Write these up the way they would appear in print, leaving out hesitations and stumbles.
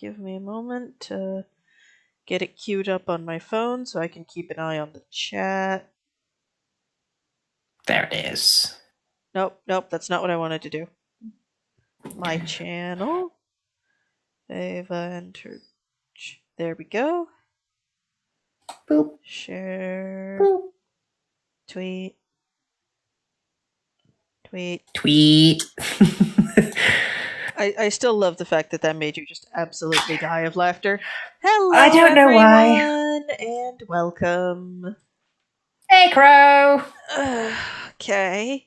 give me a moment to get it queued up on my phone so I can keep an eye on the chat. There it is. Nope, that's not what I wanted to do. My channel. Ava entered. There we go. Boop. Share. Boop. Tweet. I still love the fact that made you just absolutely die of laughter. Hello, I don't know why. everyone, and welcome. Hey, Crow. Okay.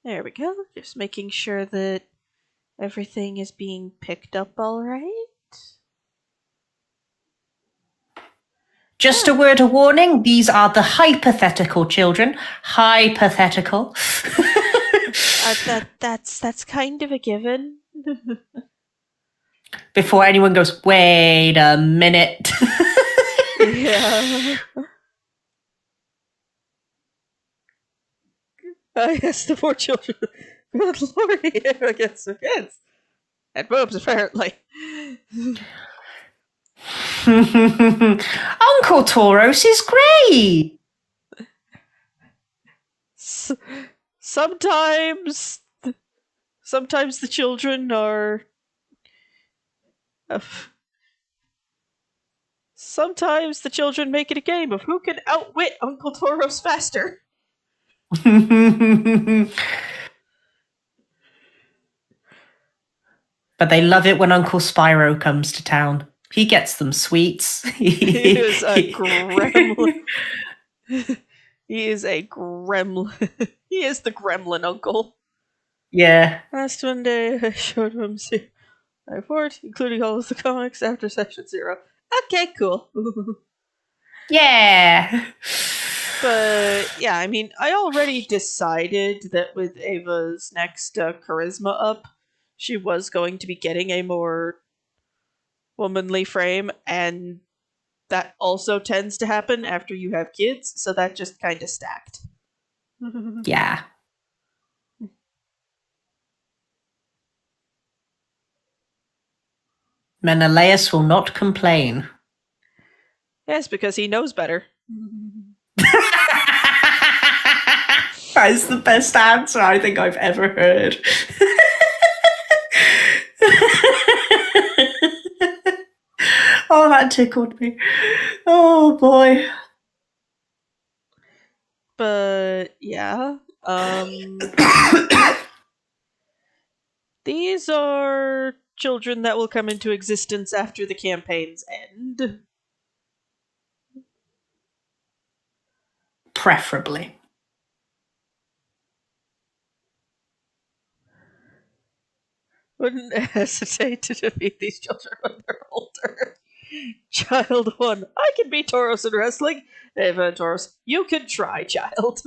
There we go. Just making sure that everything is being picked up all right. Just a word of warning, these are the hypothetical children. Hypothetical. That's kind of a given. Before anyone goes, wait a minute. Yeah. Yes, the poor children. Good lordy, Ava gets some kids. And boobs, apparently. Uncle Tauros is great. Sometimes the children are. Sometimes the children make it a game of who can outwit Uncle Tauros faster. But they love it when Uncle Spyro comes to town. He gets them sweets. He is a gremlin. He is a gremlin. He is the gremlin uncle. Yeah. Last one day I showed him my report, including all of the comics after session 0. Okay, cool. Yeah. But yeah, I mean, I already decided that with Ava's next charisma up, she was going to be getting a more womanly frame, and that also tends to happen after you have kids, so that just kind of stacked. Yeah. Menelaus will not complain. Yes, because he knows better. That is the best answer I think I've ever heard. Oh, that tickled me. Oh, boy. But yeah, these are children that will come into existence after the campaign's end. Preferably. Wouldn't hesitate to defeat these children when they're older. Child 1, I can beat Tauros in wrestling. Ava and Tauros, you can try, child.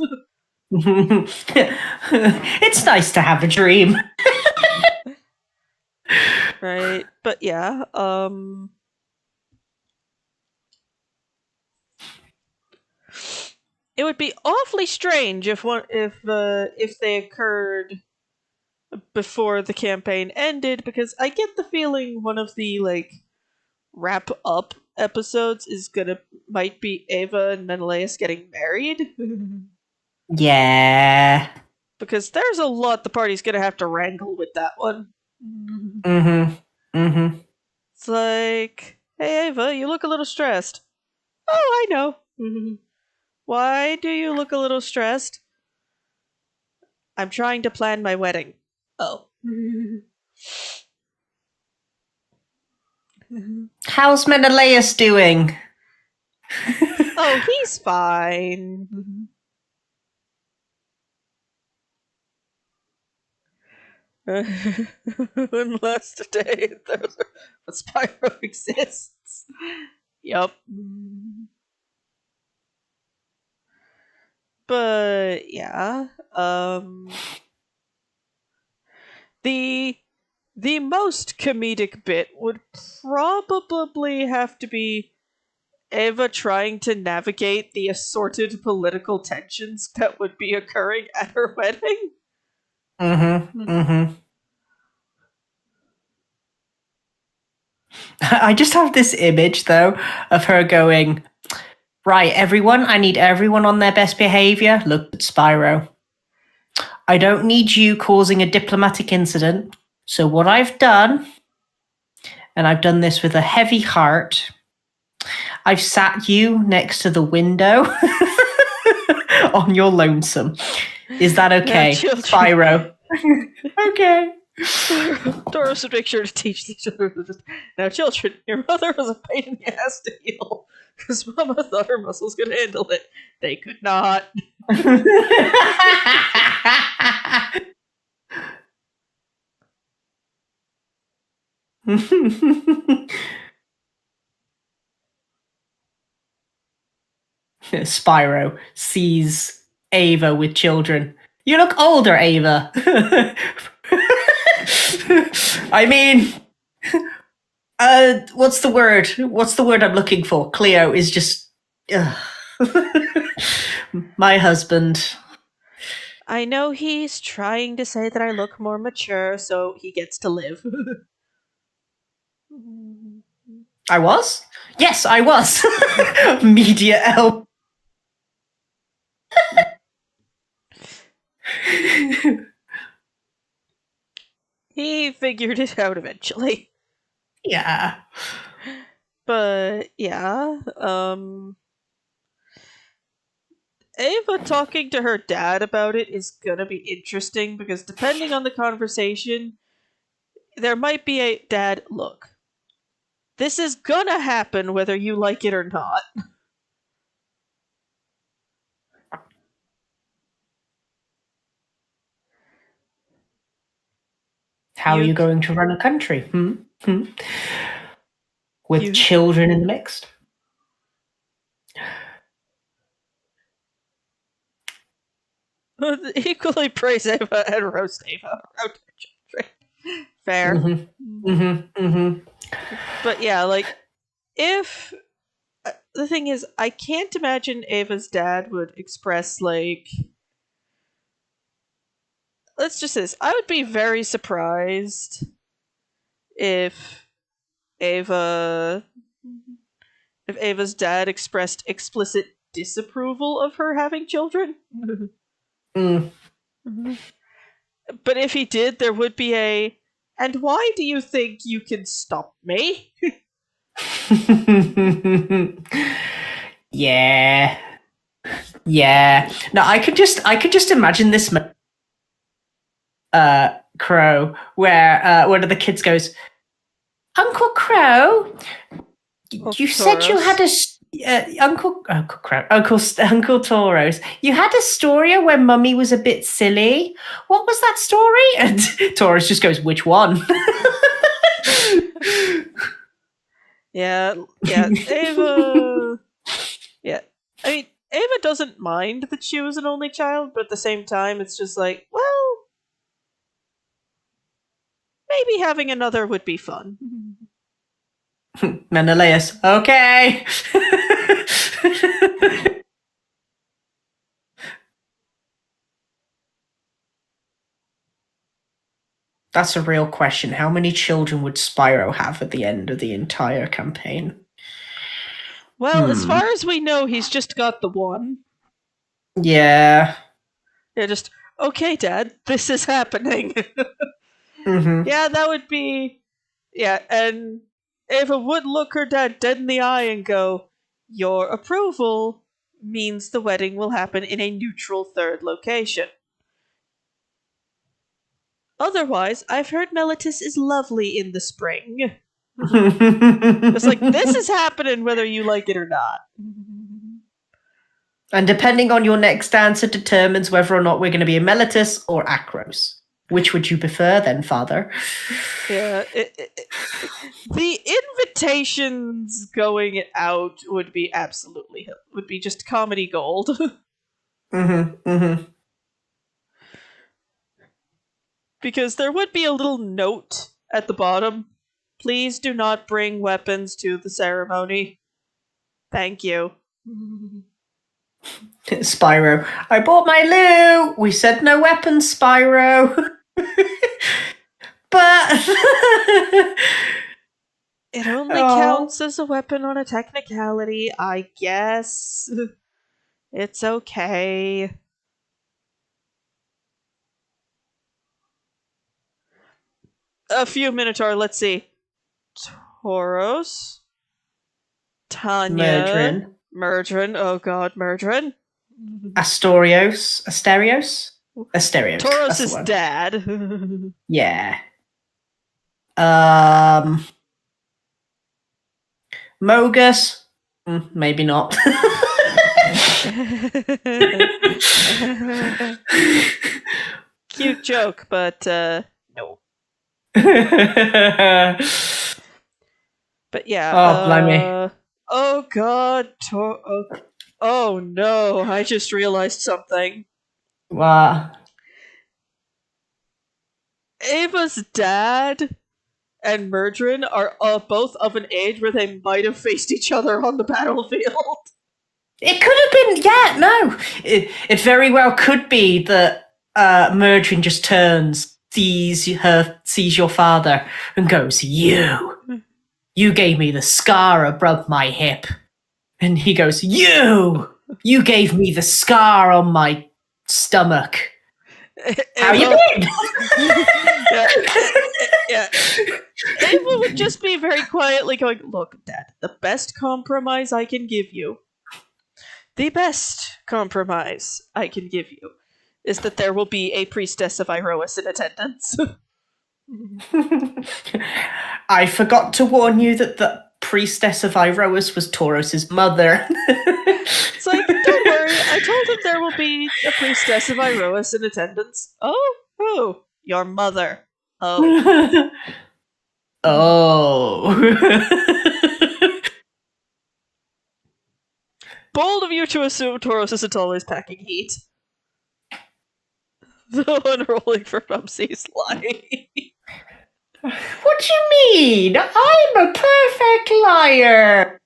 It's nice to have a dream. Right, but yeah, it would be awfully strange if they occurred before the campaign ended, because I get the feeling one of the wrap up episodes might be Ava and Menelaus getting married. Yeah. Because there's a lot the party's gonna have to wrangle with that one. Mm-hmm. Mm-hmm. It's like, hey Ava, you look a little stressed. Oh, I know. Why do you look a little stressed? I'm trying to plan my wedding. Oh. How's Menelaus doing? Oh, he's fine. Unless today there's a Spyro exists. Yup. But yeah, the most comedic bit would probably have to be Ava trying to navigate the assorted political tensions that would be occurring at her wedding. I just have this image, though, of her going, right, everyone, I need everyone on their best behavior. Look at Spyro. I don't need you causing a diplomatic incident. So what I've done, and I've done this with a heavy heart, I've sat you next to the window on your lonesome. Is that okay, Spyro? Okay. Doris would make sure to teach the children. Now, children, your mother was a pain in the ass to heal because Mama thought her muscles could handle it. They could not. Spyro sees Ava with children. You look older, Ava. I mean, what's the word? What's the word I'm looking for? Cleo is just my husband. I know he's trying to say that I look more mature, so he gets to live. I was? Yes, I was. Media help. He figured it out eventually. Yeah. But yeah, Ava talking to her dad about it is gonna be interesting because depending on the conversation, there might be a dad, look, this is gonna happen whether you like it or not. How are you going to run a country? With children in the mix? Equally praise Ava and roast Ava. Fair. But yeah, like, if the thing is, I can't imagine Ava's dad would express, like, let's just say this. I would be very surprised if Ava's dad expressed explicit disapproval of her having children. But if he did, there would be a, and why do you think you can stop me? Yeah. No, I could just imagine this Crow where one of the kids goes, Uncle Crow, you said you had a Uncle Tauros, you had a story where Mummy was a bit silly. What was that story? And Tauros just goes, which one? Yeah, Ava. Yeah, I mean, Ava doesn't mind that she was an only child, but at the same time, it's just like, well, maybe having another would be fun. Menelaus, okay. That's a real question. How many children would Spyro have at the end of the entire campaign? Well, as far as we know, he's just got the one. Yeah. Yeah, just, okay, Dad, this is happening. Yeah, that would be... Yeah, and Ava would look her dad dead in the eye and go, your approval means the wedding will happen in a neutral third location. Otherwise, I've heard Meletis is lovely in the spring. It's like, this is happening whether you like it or not. And depending on your next answer determines whether or not we're going to be a Meletis or Akros. Which would you prefer then, Father? Yeah, the invitations going out would be would be just comedy gold. Because there would be a little note at the bottom. Please do not bring weapons to the ceremony. Thank you. Spyro, I bought my loot. We said no weapons, Spyro. But It only Oh. counts as a weapon on a technicality, I guess. It's okay. A few Minotaur, let's see. Tauros. Tanya. Murdrin. Oh god, Murdrin. Asterios. Tauros' that's the is one. dad. Yeah. Mogus. Maybe not. Cute joke, but no. But yeah. Oh, blimey. Oh god. Oh no, I just realized something. What? Ava's dad and Murdrin are both of an age where they might have faced each other on the battlefield. It could have been, yeah, no. It very well could be that Murdrin just turns, sees your father, and goes, You gave me the scar above my hip. And he goes, You gave me the scar on my stomach. How you been? Yeah. Ava would just be very quietly going, Look, Dad, the best compromise I can give you, the best compromise I can give you, is that there will be a priestess of Iroas in attendance. I forgot to warn you that the priestess of Iroas was Tauros's mother. It's like, don't worry, I told him there will be a priestess of Iroas in attendance. Oh, your mother. Oh. Bold of you to assume Tauros isn't always packing heat. The one rolling for Bumsy's lie. What do you mean? I'm a perfect liar.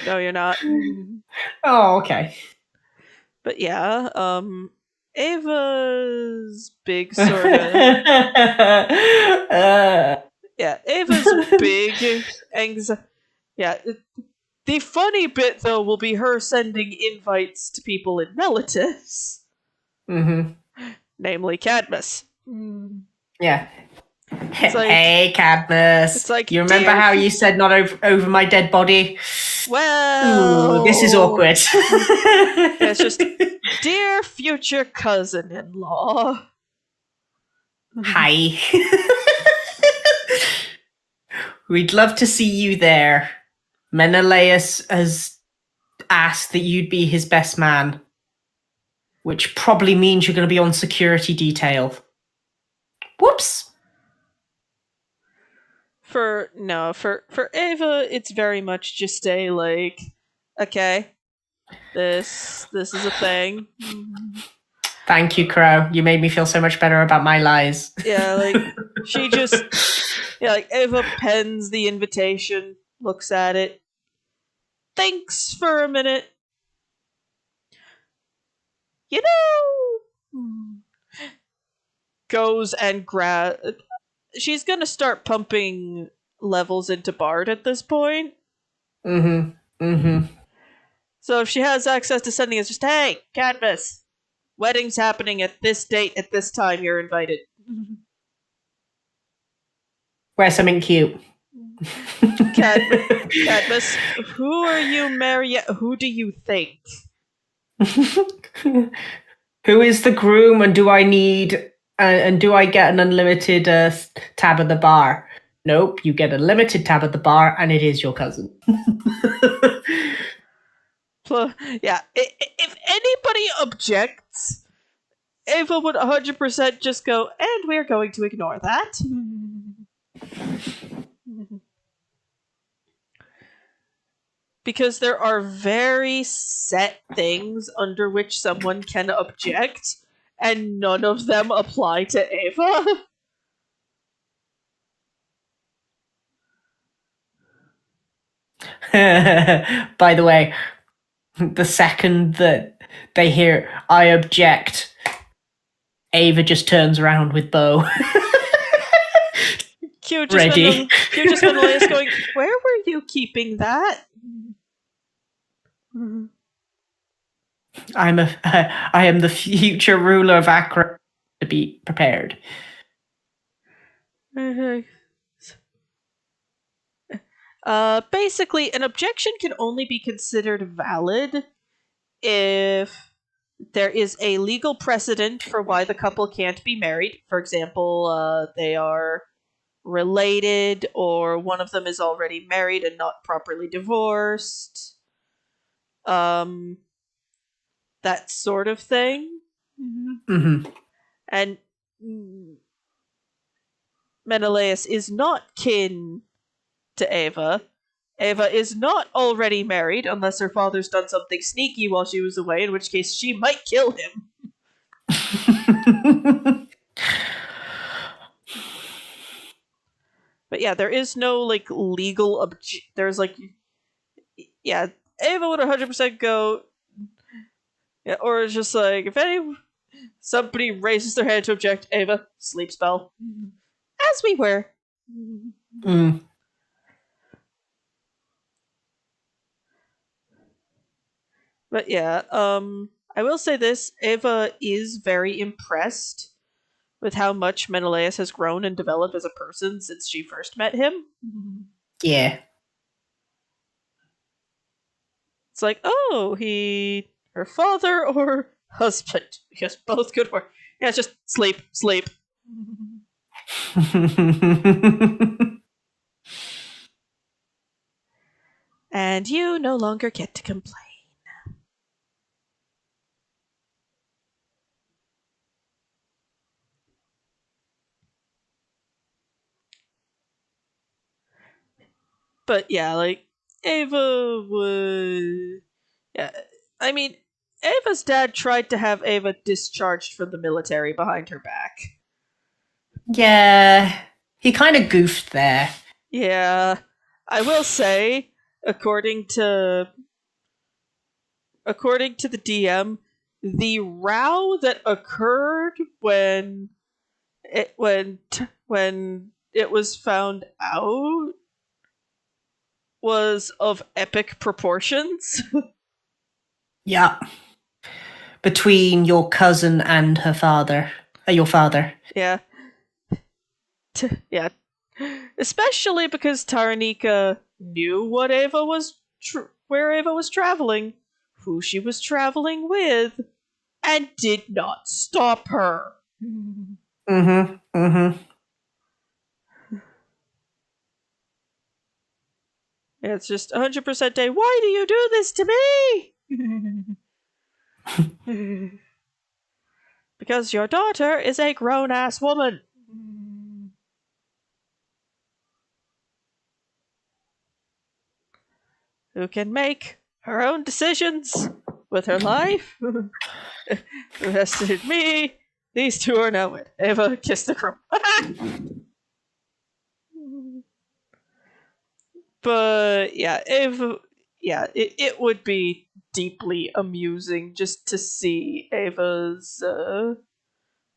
No, you're not. Oh, okay. But yeah, Ava's big sort of yeah, Ava's big anxiety. Yeah, the funny bit though will be her sending invites to people in Mellitus, namely Cadmus. Yeah. It's like, hey, Cadmus. It's like, you remember how you said not over my dead body? Well, ooh, this is awkward. Yeah, it's just, dear future cousin-in-law. Hi. We'd love to see you there. Menelaus has asked that you'd be his best man, which probably means you're going to be on security detail. Whoops. For Ava, it's very much just a like, okay, this is a thing. Thank you, Crow. You made me feel so much better about my lies. Yeah, like she just like Ava pens the invitation, looks at it, thinks for a minute. You know, goes and she's gonna start pumping levels into Bard at this point. So if she has access to sending, it's just, hey, Cadmus, wedding's happening at this date at this time. You're invited. Wear something cute. Cadmus, who are you marrying? Who do you think? Who is the groom, and do I need and do I get an unlimited tab at the bar? Nope, you get a limited tab at the bar, and it is your cousin. Yeah, if anybody objects, Ava would 100% just go, and we're going to ignore that. Because there are very set things under which someone can object, and none of them apply to Ava. By the way, the second that they hear "I object," Ava just turns around with Bo. Ready. Cute just Menelaus going, where were you keeping that? I am the future ruler of Accra. To be prepared. Basically, an objection can only be considered valid if there is a legal precedent for why the couple can't be married. For example, they are related, or one of them is already married and not properly divorced. That sort of thing. Mm-hmm. And Menelaus is not kin to Ava. Ava is not already married unless her father's done something sneaky while she was away, in which case she might kill him. But yeah, there is no legal there's Ava would 100% go. Yeah, or it's just if somebody raises their hand to object, Ava, sleep spell. As we were. Mm. But yeah, I will say this: Ava is very impressed with how much Menelaus has grown and developed as a person since she first met him. Yeah. It's her father or husband, because both could work. Yeah, it's just sleep. And you no longer get to complain. But yeah, Ava would. Yeah, I mean, Ava's dad tried to have Ava discharged from the military behind her back. Yeah, he kind of goofed there. Yeah, I will say, according to the DM, the row that occurred when it was found out was of epic proportions. Yeah. Between your cousin and her father. Your father. Yeah. Yeah. Especially because Taranika knew what Ava was where Ava was traveling, who she was traveling with, and did not stop her. Mm-hmm. Mm-hmm. It's just 100% day. Why do you do this to me? Because your daughter is a grown-ass woman. Who can make her own decisions with her life. Who invested in me. These two are now wed. Ava kissed the crow. But yeah, it would be deeply amusing just to see Ava's who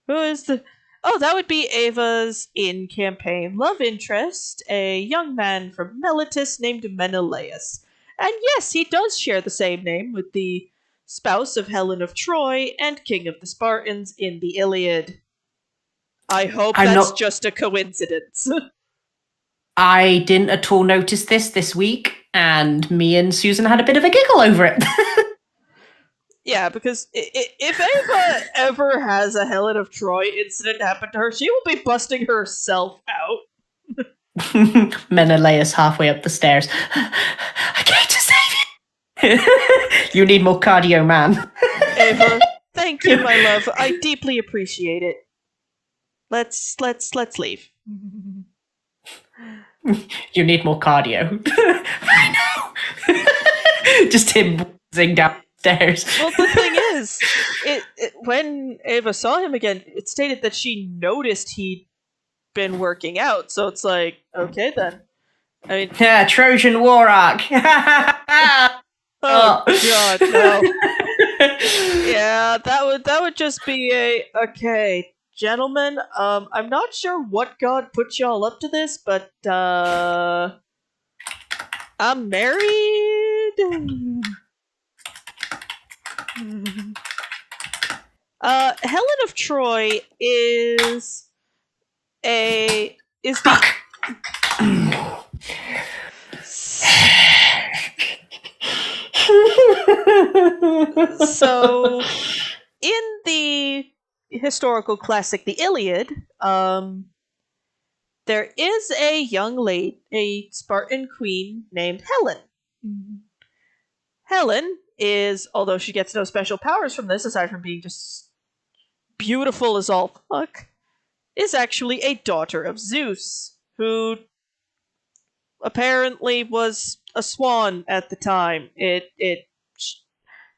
is the that would be Ava's in-campaign love interest, a young man from Meletus named Menelaus. And yes, he does share the same name with the spouse of Helen of Troy and king of the Spartans in the Iliad. I hope that's just a coincidence. I didn't at all notice this week, and me and Susan had a bit of a giggle over it. Yeah, because if Ava ever has a Helen of Troy incident happen to her, she will be busting herself out. Menelaus halfway up the stairs. I came to save you. You need more cardio, man. Ava, thank you, my love. I deeply appreciate it. Let's leave. You need more cardio. I know. Just him whizzing downstairs. Well, the thing is, when Ava saw him again, it stated that she noticed he'd been working out. So it's okay then. I mean, Yeah, Trojan War arc. oh god, no. Yeah, that would just be a okay, gentlemen. I'm not sure what god put y'all up to this, but I'm married. Helen of Troy is is the Fuck. so in the historical classic The Iliad, there is a young lady, a Spartan queen named Helen. Helen is, although she gets no special powers from this aside from being just beautiful as all fuck, is actually a daughter of Zeus, who apparently was a swan at the time.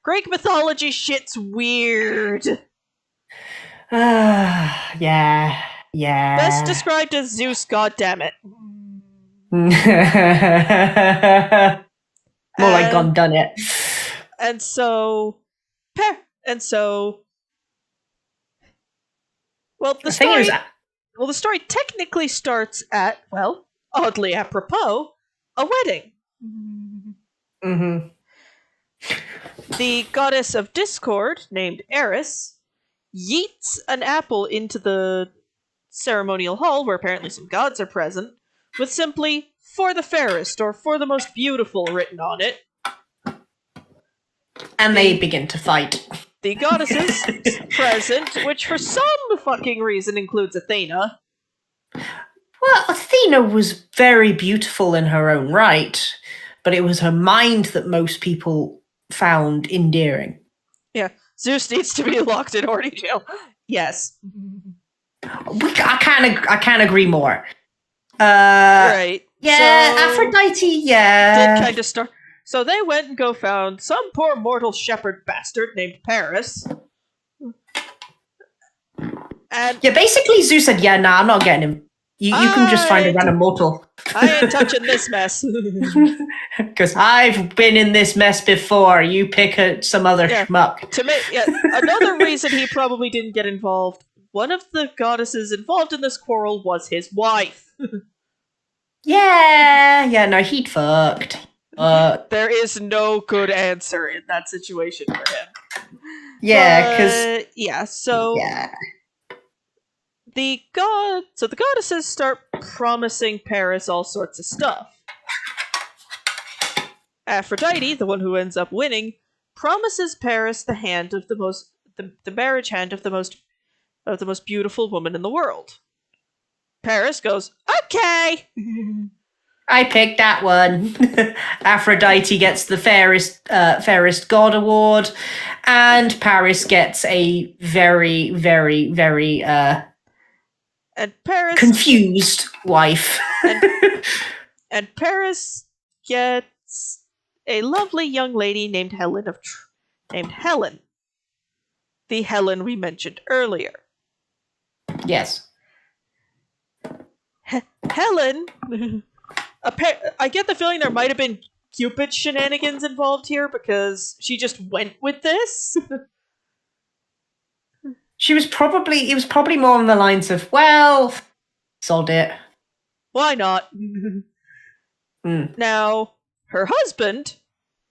Greek mythology shit's weird. Yeah. Best described as Zeus, goddammit. More like gone done it. And so, well, the story. Well, the story technically starts at, well, oddly apropos, a wedding. Mm-hmm. The goddess of discord, named Eris, yeets an apple into the ceremonial hall, where apparently some gods are present, with simply "for the fairest" or "for the most beautiful" written on it. And they begin to fight. The goddesses present, which for some fucking reason includes Athena. Well, Athena was very beautiful in her own right, but it was her mind that most people found endearing. Yeah, Zeus needs to be locked in horny jail. Yes. I can't agree more. Right. Yeah, so, Aphrodite, yeah. Did kind of start. So they went and go found some poor mortal shepherd bastard named Paris. And yeah, basically Zeus said, yeah, nah, I'm not getting him. You can just find a random mortal. I ain't touching this mess. Because I've been in this mess before. You pick some other schmuck. Another reason he probably didn't get involved, one of the goddesses involved in this quarrel was his wife. Yeah, no, he'd fucked. There is no good answer in that situation for him. Yeah, because... Yeah, so... Yeah. The goddesses start promising Paris all sorts of stuff. Aphrodite, the one who ends up winning, promises Paris the hand of the marriage hand of the most beautiful woman in the world. Paris goes, okay. I picked that one. Aphrodite gets the fairest god award, and Paris gets a very, very, very and Paris confused wife. and Paris gets a lovely young lady named Helen the Helen we mentioned earlier. Yes. Helen. I get the feeling there might have been Cupid shenanigans involved here because she just went with this. It was probably more on the lines of, well, sod it. Why not? Now, her husband,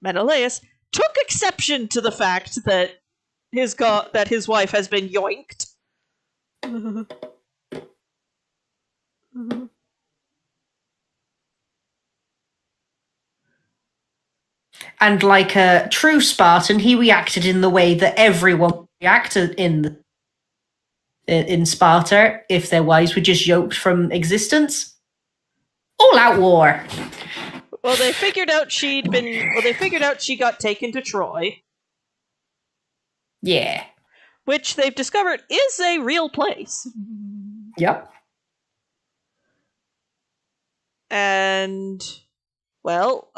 Menelaus, took exception to the fact that his wife has been yoinked. And like a true Spartan, he reacted in the way that everyone reacted in Sparta if their wives were just yoked from existence. All out war. Well, they figured out she got taken to Troy. Yeah. Which they've discovered is a real place. Yep. And, well,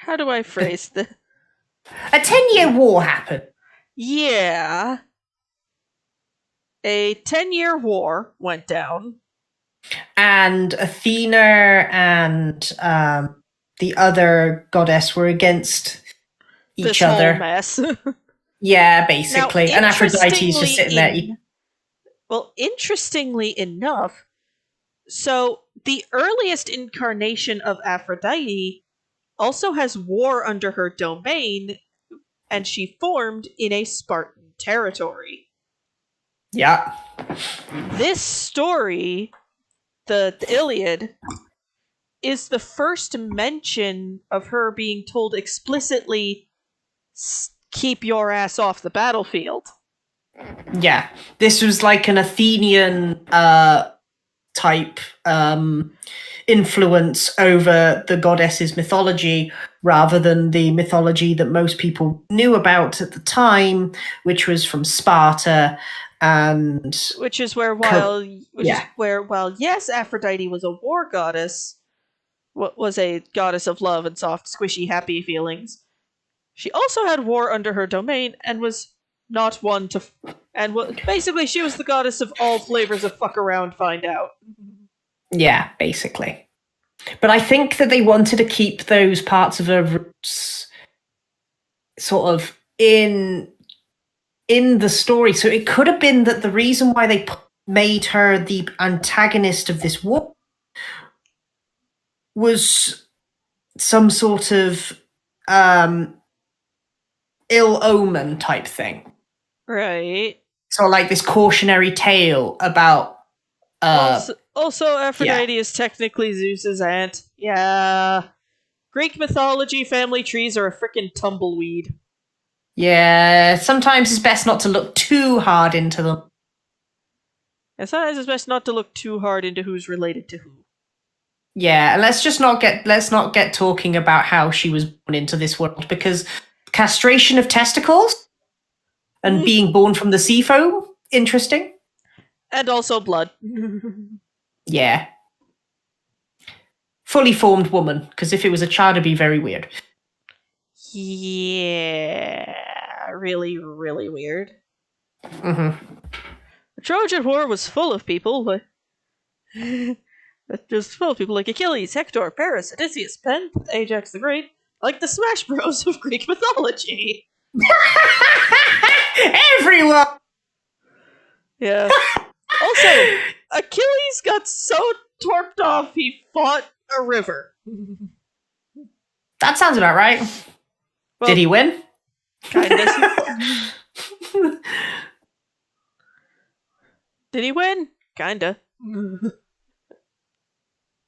how do I phrase this? A 10-year war happened. Yeah. A 10-year war went down. And Athena and the other goddess were against This each whole other. mess. Yeah, basically. Now, And Aphrodite's just sitting there. Well, interestingly enough, so the earliest incarnation of Aphrodite also has war under her domain, and she formed in a Spartan territory. Yeah. This story, the Iliad, is the first mention of her being told explicitly, keep your ass off the battlefield. Yeah. This was like an Athenian type influence over the goddess's mythology rather than the mythology that most people knew about at the time, which was from Sparta. And which is where while yes, Aphrodite was a war goddess, was a goddess of love and soft, squishy, happy feelings, she also had war under her domain and was not one to basically she was the goddess of all flavors of fuck around, find out. Yeah, basically. But I think that they wanted to keep those parts of her roots sort of in the story. So it could have been that the reason why they made her the antagonist of this war was some sort of ill omen type thing. Right. So like this cautionary tale about also Aphrodite is technically Zeus's aunt. Yeah. Greek mythology family trees are a freaking tumbleweed. Yeah, sometimes it's best not to look too hard into them. And sometimes it's best not to look too hard into who's related to who. Yeah, and let's not get talking about how she was born into this world, because castration of testicles and being born from the sea foam, interesting. And also blood. Yeah. Fully formed woman, because if it was a child, it'd be very weird. Yeah. Really, really weird. Mm-hmm. The Trojan War was full of people, just full of people like Achilles, Hector, Paris, Odysseus, Pen, Ajax the Great, like the Smash Bros of Greek mythology. Everyone! Yeah. Also, Achilles got so torped off he fought a river. That sounds about right. Well, did he win? Kinda. Did he win? Kinda.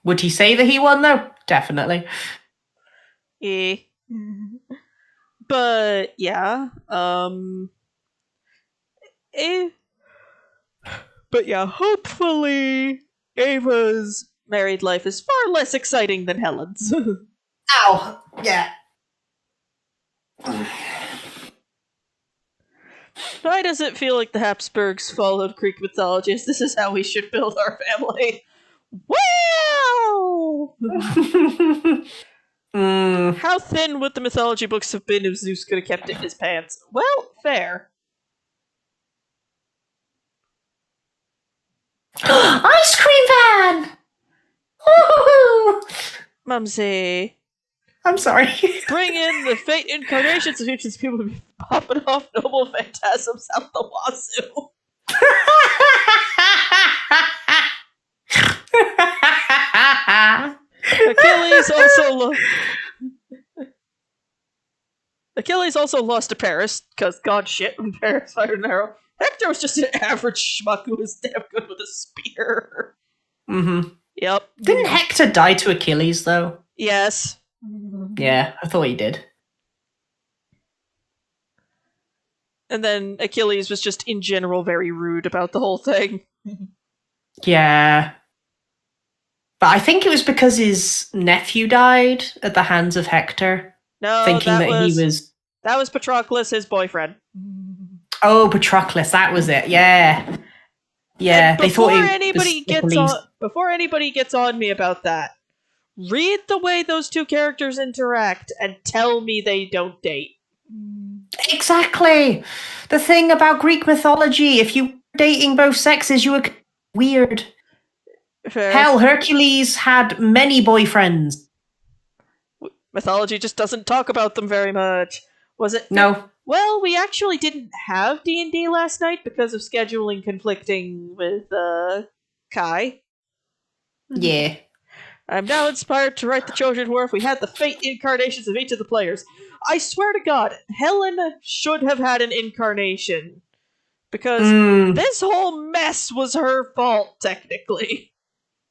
Would he say that he won, though? Definitely. Yeah. But, yeah. But yeah, hopefully Ava's married life is far less exciting than Helen's. Ow! Yeah. Why does it feel like the Habsburgs followed Greek mythology as this is how we should build our family? Wow! How thin would the mythology books have been if Zeus could have kept it in his pants? Well, fair. Ice cream van! Woo-hoo-hoo! Mumsy. I'm sorry. Bring in the fate incarnations of which these people be popping off noble phantasms out the wazoo. Achilles also lost to Paris, because god shit when Paris fired an arrow. Hector was just an average schmuck who was damn good with a spear. Mm-hmm. Yep. Didn't Hector die to Achilles, though? Yes. Yeah, I thought he did. And then Achilles was just in general very rude about the whole thing. Yeah. But I think it was because his nephew died at the hands of Hector. No, thinking that he was... That was Patroclus, his boyfriend. Oh, Patroclus, that was it. Yeah. Yeah, and they thought before anybody gets on me about that, read the way those two characters interact and tell me they don't date. Exactly. The thing about Greek mythology, if you were dating both sexes, you were weird. Fair. Hell, Hercules had many boyfriends. Mythology just doesn't talk about them very much. Was it? No. Well, we actually didn't have D&D last night because of scheduling conflicting with Kai. Yeah. I'm now inspired to write the Trojan War if we had the fate incarnations of each of the players. I swear to God, Helen should have had an incarnation. Because this whole mess was her fault, technically.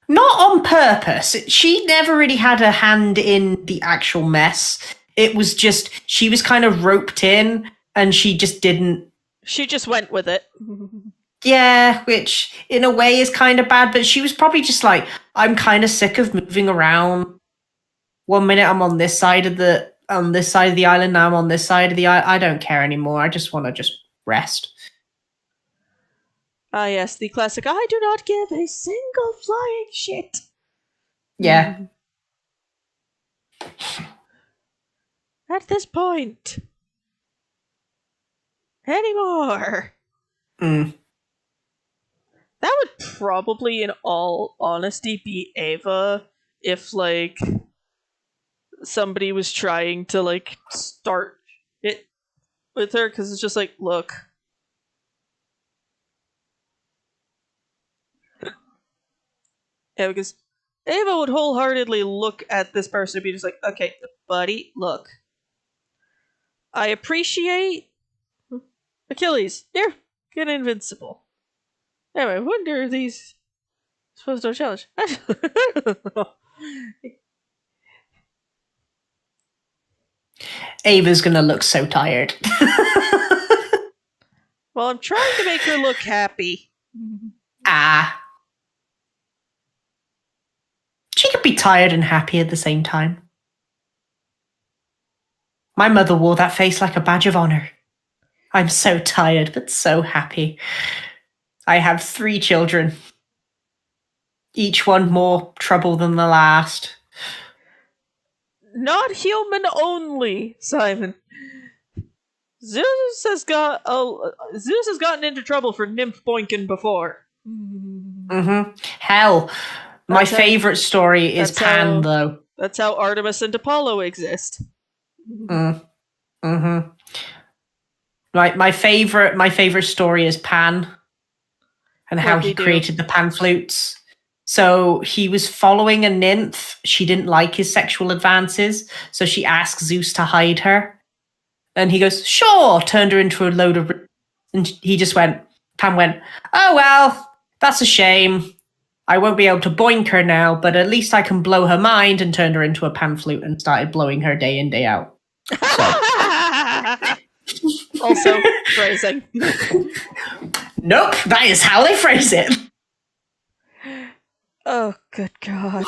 Not on purpose. She never really had a hand in the actual mess. It was just, she was kind of roped in, and she just didn't. She just went with it. Yeah, which in a way is kind of bad, but she was probably just like, I'm kind of sick of moving around. 1 minute I'm on this side of the island, now I'm on this side of the island. I don't care anymore. I just want to just rest. Ah, yes, the classic, I do not give a single flying shit. Yeah. At this point. Anymore. Mm. That would probably, in all honesty, be Ava if, like, somebody was trying to, like, start it with her, because it's just like, look. Yeah, because Ava would wholeheartedly look at this person and be just like, okay, buddy, look. I appreciate Achilles. Here, get invincible. Anyway, I wonder if these supposed to challenge. Ava's gonna look so tired. Well, I'm trying to make her look happy. Ah. She could be tired and happy at the same time. My mother wore that face like a badge of honor. I'm so tired, but so happy. I have 3 children. Each one more trouble than the last. Not human only, Simon. Zeus has gotten into trouble for nymph boinking before. Mm-hmm. Hell, my favorite story is Pan, though. That's how Artemis and Apollo exist. Mm-hmm. My favorite story is Pan, and how he created the pan flutes. So he was following a nymph. She didn't like his sexual advances, so she asked Zeus to hide her. And he goes, sure, turned her into a load of... And he just went, Pan went, oh, well, that's a shame. I won't be able to boink her now, but at least I can blow her mind, and turned her into a pan flute and started blowing her day in, day out. Also, phrasing. Nope, that is how they phrase it. Oh, good God.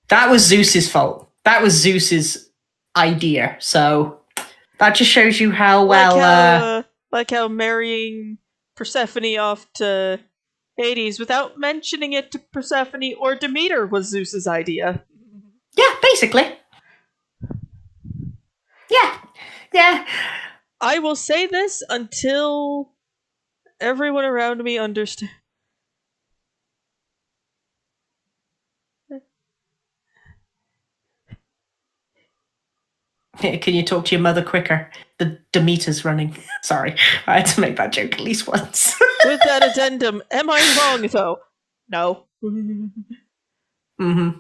That was Zeus's fault. That was Zeus's idea. So that just shows you how well... Like how marrying Persephone off to Hades without mentioning it to Persephone or Demeter was Zeus's idea. Yeah, basically. Yeah. I will say this until everyone around me understands. Can you talk to your mother quicker? The Demeter's running. Sorry, I had to make that joke at least once. With that addendum, am I wrong though? No. Mm-hmm.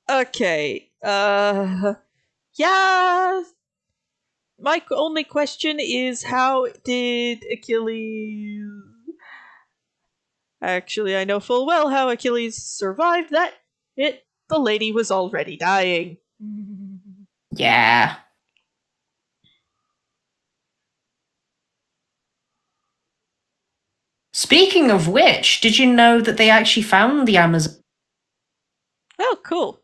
Okay. Yeah. My only question is, how did Achilles... Actually, I know full well how Achilles survived that. The lady was already dying. Yeah. Speaking of which, did you know that they actually found the Amazon? Oh, cool.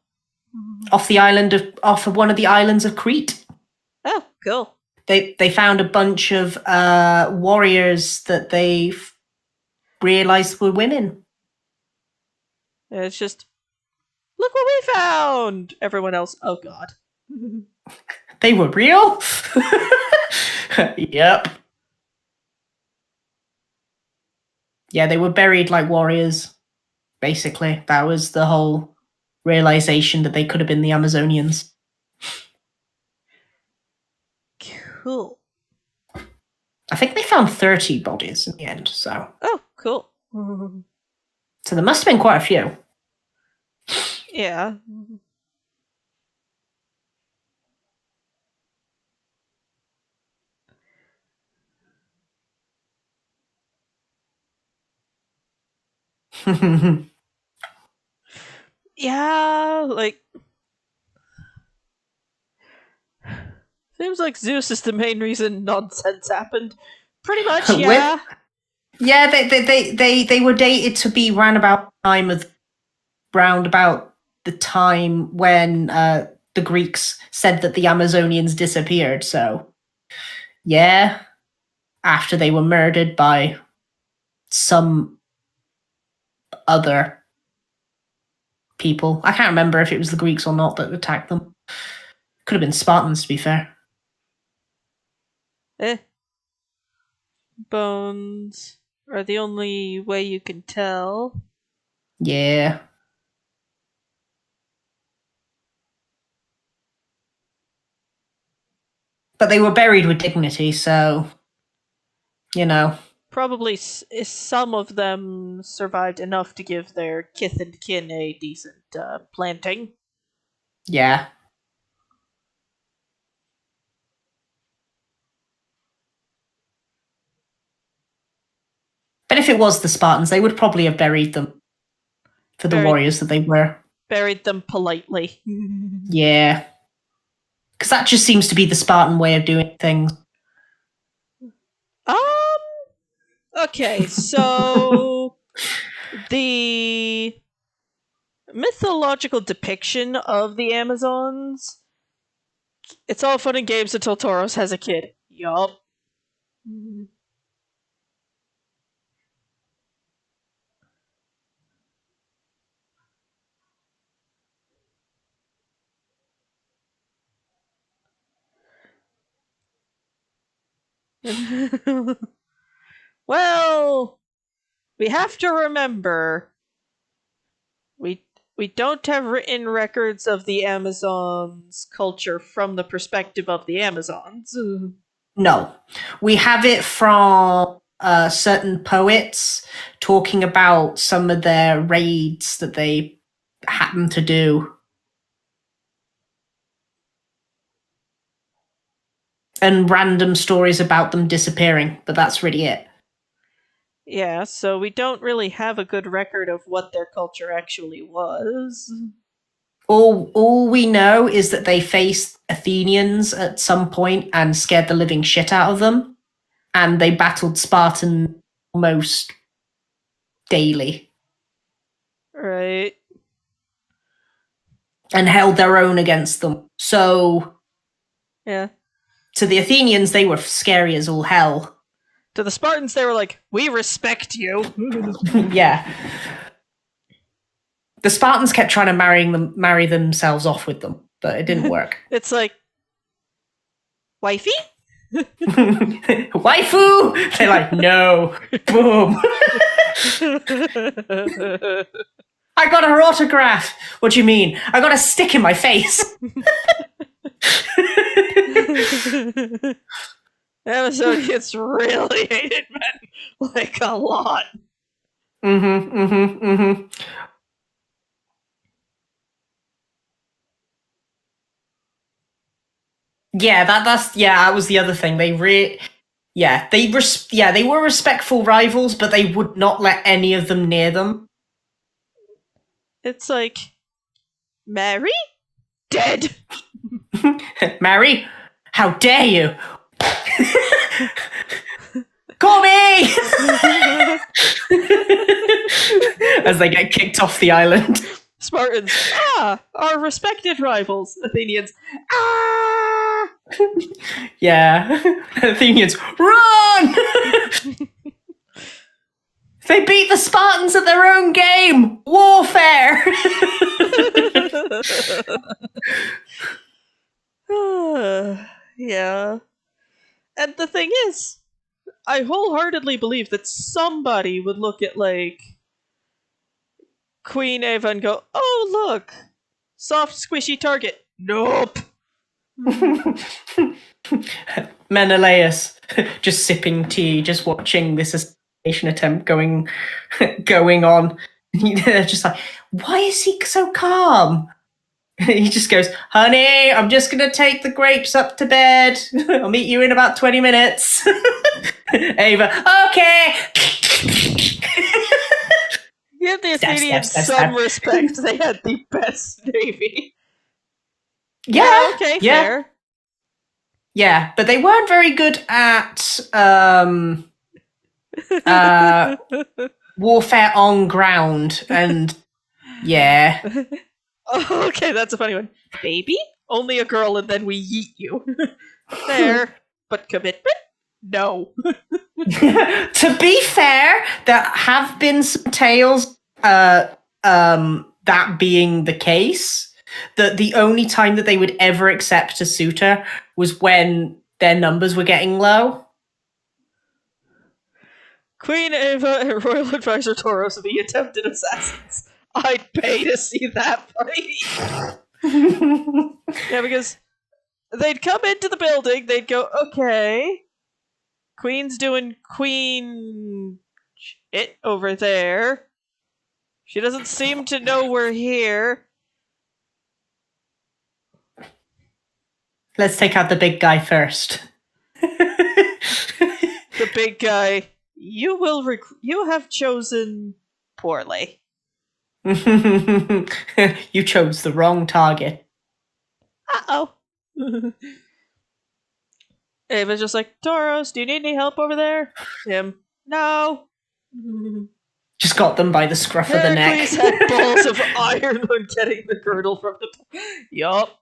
off of one of the islands of Crete. Oh, cool. They found a bunch of warriors that they realized were women. And it's just, look what we found! Everyone else, oh god. They were real? Yep. Yeah, they were buried like warriors, basically. That was the whole realization that they could have been the Amazonians. Cool. I think they found 30 bodies in the end, so. Oh, cool. So there must have been quite a few. Yeah. Yeah, like, seems like Zeus is the main reason nonsense happened. Pretty much, yeah. Yeah, they were dated to be round about the time when the Greeks said that the Amazonians disappeared. So, yeah, after they were murdered by some other people. I can't remember if it was the Greeks or not that attacked them. Could have been Spartans, to be fair. Bones are the only way you can tell. Yeah. But they were buried with dignity, so, you know. Probably some of them survived enough to give their kith and kin a decent planting. Yeah. But if it was the Spartans, they would probably have buried them for the warriors that they were. Buried them politely. Yeah. Because that just seems to be the Spartan way of doing things. Okay, so the mythological depiction of the Amazons, it's all fun and games until Tauros has a kid. Yup. Well, we have to remember we don't have written records of the Amazons' culture from the perspective of the Amazons. No. We have it from certain poets talking about some of their raids that they happen to do. And random stories about them disappearing, but that's really it. Yeah, so we don't really have a good record of what their culture actually was. All we know is that they faced Athenians at some point and scared the living shit out of them, and they battled Spartan almost daily. Right. And held their own against them. So, yeah. To the Athenians, they were scary as all hell. To the Spartans, they were like, we respect you. Yeah. The Spartans kept trying to marry themselves off with them, but it didn't work. It's like, wifey? Waifu! They're like, no. Boom. I got her autograph. What do you mean? I got a stick in my face. Amazonians really hated men, like, a lot. Yeah, that was the other thing. They were respectful rivals, but they would not let any of them near them. It's like, Mary? Dead! Mary? How dare you? Call me! As they get kicked off the island. Spartans, our respected rivals. Athenians, ah! Yeah. Athenians, run! They beat the Spartans at their own game! Warfare! Yeah. And the thing is, I wholeheartedly believe that somebody would look at, like, Queen Ava and go, oh, look! Soft, squishy target. Nope! Menelaus, just sipping tea, just watching this assassination attempt going on. They're just like, why is he so calm? He just goes, honey, I'm just going to take the grapes up to bed. I'll meet you in about 20 minutes. Ava, okay. Give the Stab, Athenians stab, stab, some stab. respect. They had the best navy. Yeah, Okay, yeah. fair. Yeah, but they weren't very good at warfare on ground, and yeah. Okay, that's a funny one. Baby? Only a girl and then we yeet you. Fair. But commitment? No. To be fair, there have been some tales that being the case, that the only time that they would ever accept a suitor was when their numbers were getting low. Queen Ava and Royal Advisor Tauros, the attempted assassins. I'd pay to see that fight. Yeah, because they'd come into the building, they'd go, okay, Queen's doing queen shit over there. She doesn't seem to know we're here. Let's take out the big guy first. The big guy, you have chosen poorly. You chose the wrong target. Uh-oh. Ava's just like, Tauros, do you need any help over there? Him, no. Just got them by the scruff of the neck. Heracles had balls of iron when getting the girdle from the... Yup.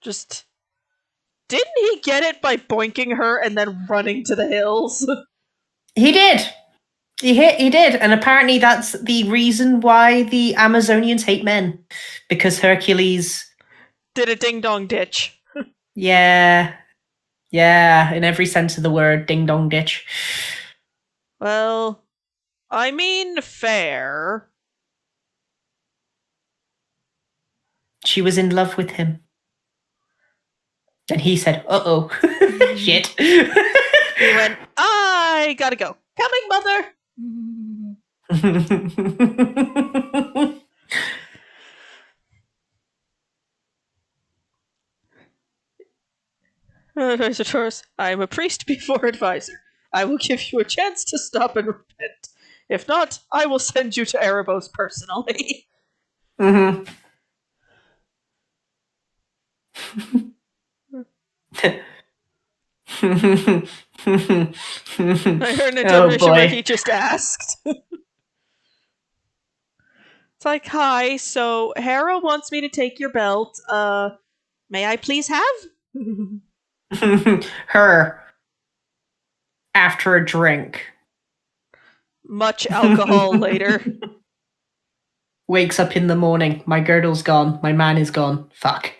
Just... Didn't he get it by boinking her and then running to the hills? He did. He did, and apparently that's the reason why the Amazonians hate men, because Hercules Did a ding-dong ditch. Yeah, in every sense of the word, ding dong ditch. Well, I mean fair. She was in love with him. And he said, uh-oh, shit. He went, I gotta go. Coming, mother! Advisor Taurus, I am a priest before advisor. I will give you a chance to stop and repent. If not, I will send you to Erebos personally. Mm-hmm. I heard an intermission where he just asked. It's like, hi, so Hera wants me to take your belt. May I please have? Her. After a drink. Much alcohol later. Wakes up in the morning. My girdle's gone. My man is gone. Fuck.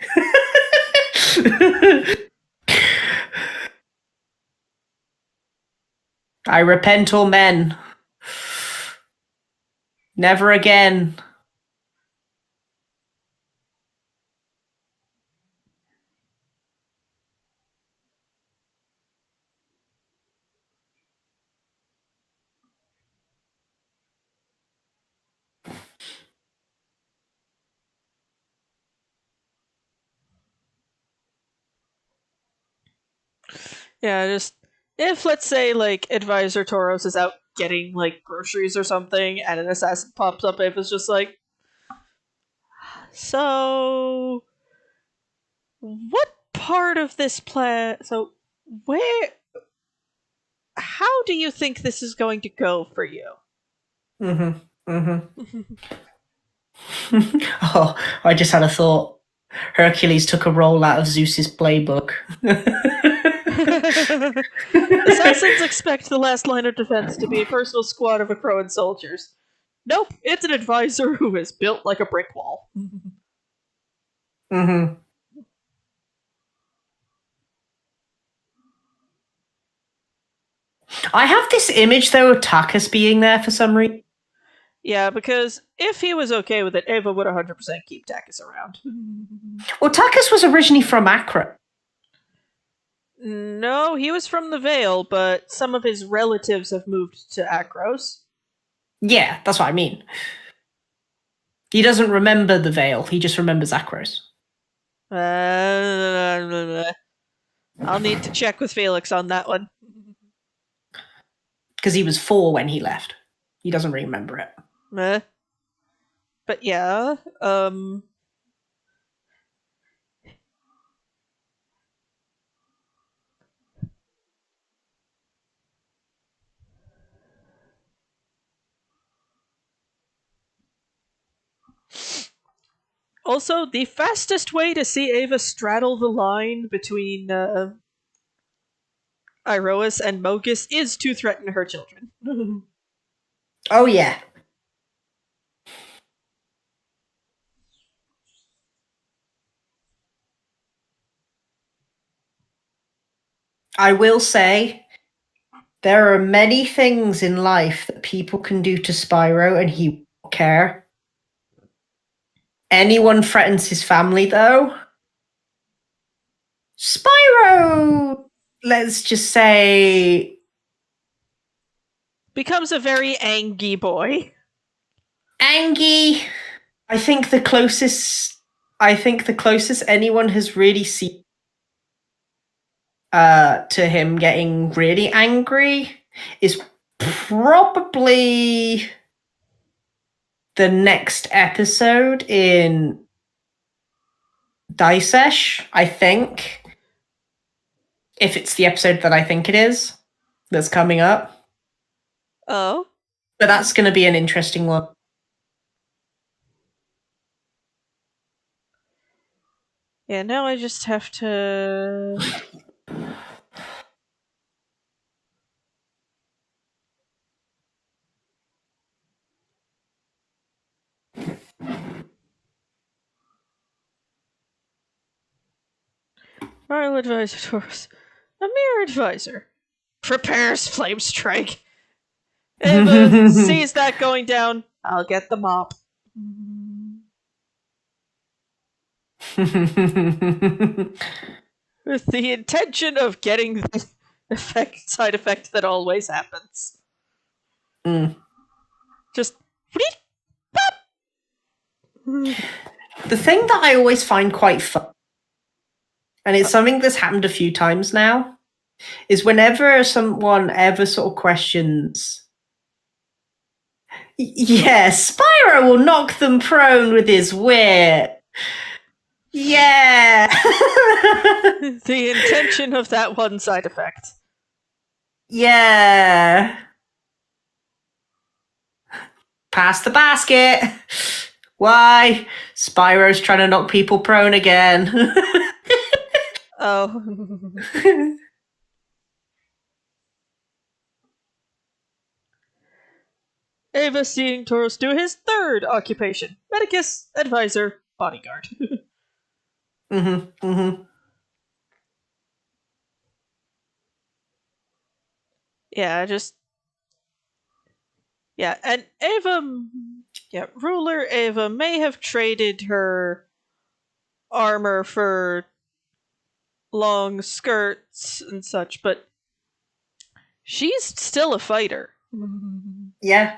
I repent, all men. Never again. Yeah, just if let's say like Advisor Tauros is out getting like groceries or something and an assassin pops up, if it's just like, so what part of this plan, so how do you think this is going to go for you? Mm-hmm. Mm-hmm. Oh, I just had a thought. Hercules took a roll out of Zeus's playbook. Assassins expect the last line of defense to be a personal squad of Akroan soldiers. Nope, it's an advisor who is built like a brick wall. Mm-hmm. I have this image though of Takas being there for some reason. Yeah, because if he was okay with it, Ava would 100% keep Takis around. Well, Takas was originally from Accra. No, he was from the Vale, but some of his relatives have moved to Akros. Yeah, that's what I mean. He doesn't remember the Vale, he just remembers Akros. I'll need to check with Felix on that one. Because he was 4 when he left. He doesn't remember it. But yeah, also, the fastest way to see Ava straddle the line between Iroas and Mogus is to threaten her children. Oh, yeah. I will say, there are many things in life that people can do to Spyro and he won't care. Anyone threatens his family, though, Spyro, let's just say, Becomes a very angry boy. Angie. I think the closest anyone has really seen to him getting really angry is probably the next episode in Dicesh, I think. If it's the episode that I think it is that's coming up. Oh? But that's going to be an interesting one. Yeah, now I just have to... Royal Advisor Taurus. A mere advisor. Prepares flame strike. Ava sees that going down. I'll get the mop. With the intention of getting the side effect that always happens. Mm. Just The thing that I always find quite fun, and it's something that's happened a few times now, is whenever someone ever sort of questions, yeah, Spyro will knock them prone with his wit. Yeah. the intention of that one side effect. Yeah. Pass the basket. Why? Spyro's trying to knock people prone again. Oh. Ava seeing Taurus do his third occupation. Medicus, advisor, bodyguard. Mm-hmm. Mm-hmm. Yeah, just... Yeah, and Ava... Yeah, Ruler Ava may have traded her armor for long skirts and such, but she's still a fighter. Yeah.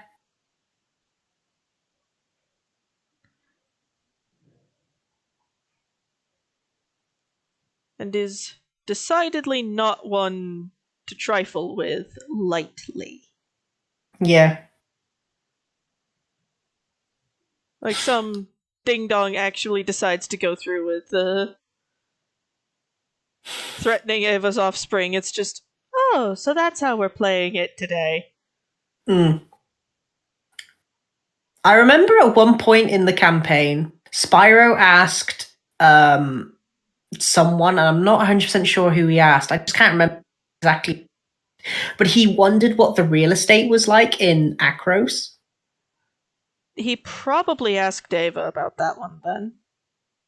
And is decidedly not one to trifle with lightly. Yeah. Like some ding-dong actually decides to go through with threatening Ava's offspring. It's just, oh, so that's how we're playing it today. Mm. I remember at one point in the campaign, Spyro asked someone, and I'm not 100% sure who he asked. I just can't remember exactly. But he wondered what the real estate was like in Akros. He probably asked Ava about that one then.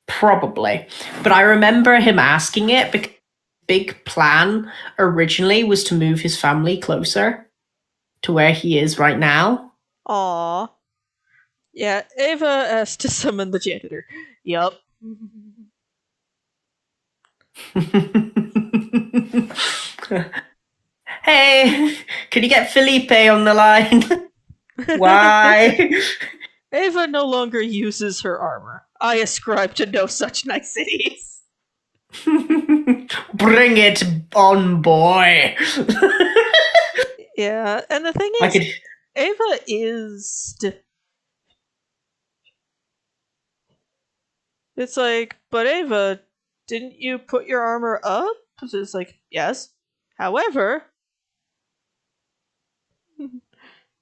Probably. But I remember him asking it because the big plan originally was to move his family closer to where he is right now. Aww. Yeah, Ava asked to summon the janitor. Yup. Hey, can you get Felipe on the line? Why? Ava no longer uses her armor. I ascribe to no such niceties. Bring it on, boy. Yeah, and the thing I is, could. Ava is. It's like, but Ava, didn't you put your armor up? It's like, yes. However,